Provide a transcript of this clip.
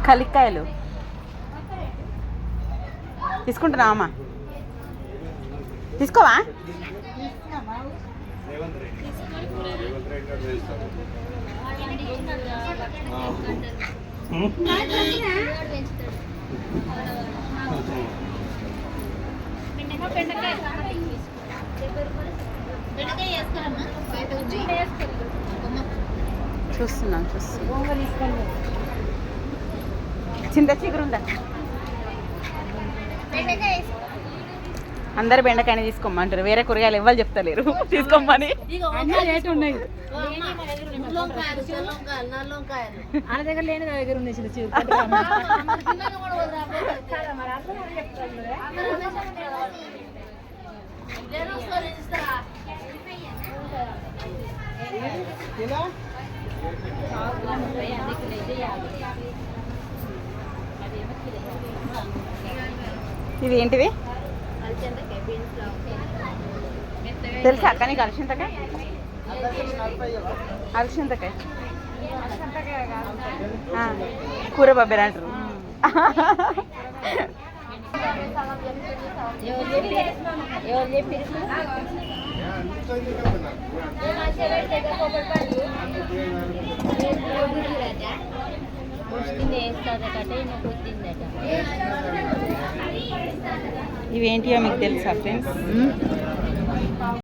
కలిక్కాయలు తీసుకుంటున్నావా అమ్మ? తీసుకోవా? చూస్తున్నాం. చింత చిగురు ఉందా? అందరు బెండకాయని తీసుకోమంటారు, వేరే కూరగాయలు ఇవ్వాలి చెప్తలేరు తీసుకోమని. రేటు ఉన్నాయి వాళ్ళ దగ్గర లేని నా దగ్గర ఉన్నాయి. ఇది ఏంటిది తెలుసా అక్క నీకు? అలసింతకాయ కూర బబ్బెర అంటారు. ఇవేంటియో మీకు తెలుసా ఫ్రెండ్స్?